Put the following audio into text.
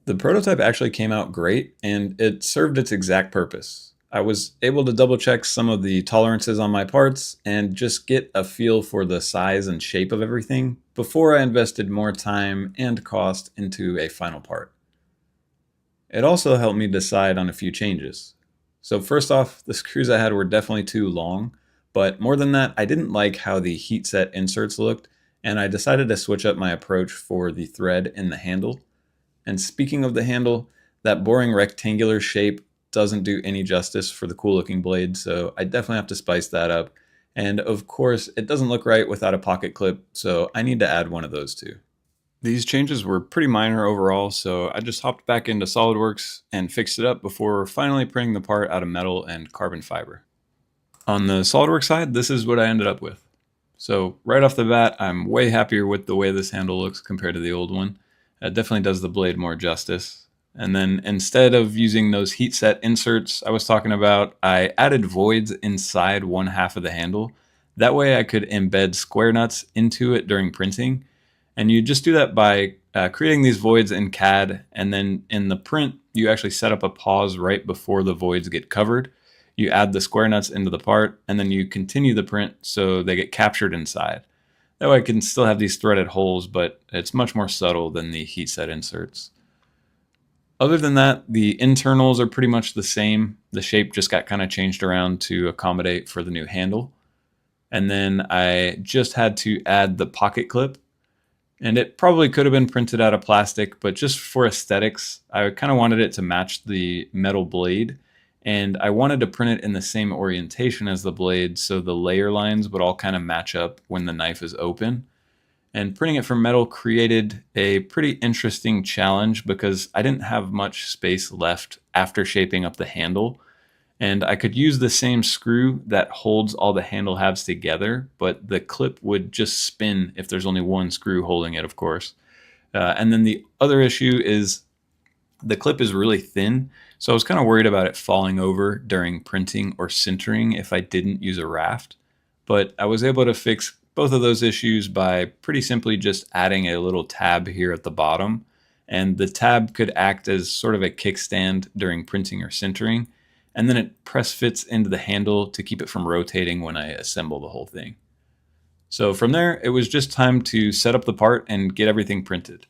The prototype actually came out great, and it served its exact purpose. I was able to double check some of the tolerances on my parts and just get a feel for the size and shape of everything before I invested more time and cost into a final part. It also helped me decide on a few changes. So first off, the screws I had were definitely too long, but more than that, I didn't like how the heat set inserts looked, and I decided to switch up my approach for the thread in the handle. And speaking of the handle, that boring rectangular shape doesn't do any justice for the cool looking blade, so I definitely have to spice that up. And of course, it doesn't look right without a pocket clip, so I need to add one of those too. These changes were pretty minor overall, so I just hopped back into SOLIDWORKS and fixed it up before finally printing the part out of metal and carbon fiber. On the SOLIDWORKS side, this is what I ended up with. So right off the bat, I'm way happier with the way this handle looks compared to the old one. It definitely does the blade more justice. And then instead of using those heat set inserts I was talking about, I added voids inside one half of the handle. That way I could embed square nuts into it during printing. And you just do that by creating these voids in CAD, and then in the print, you actually set up a pause right before the voids get covered. You add the square nuts into the part, and then you continue the print so they get captured inside. That way I can still have these threaded holes, but it's much more subtle than the heat set inserts. Other than that, the internals are pretty much the same. The shape just got kind of changed around to accommodate for the new handle. And then I just had to add the pocket clip. And it probably could have been printed out of plastic, but just for aesthetics, I kind of wanted it to match the metal blade. And I wanted to print it in the same orientation as the blade so the layer lines would all kind of match up when the knife is open. And printing it from metal created a pretty interesting challenge because I didn't have much space left after shaping up the handle. And I could use the same screw that holds all the handle halves together, but the clip would just spin if there's only one screw holding it, of course. And then the other issue is the clip is really thin, so I was kind of worried about it falling over during printing or sintering if I didn't use a raft. But I was able to fix both of those issues by pretty simply just adding a little tab here at the bottom. And the tab could act as sort of a kickstand during printing or sintering, and then it press fits into the handle to keep it from rotating when I assemble the whole thing. So from there, it was just time to set up the part and get everything printed.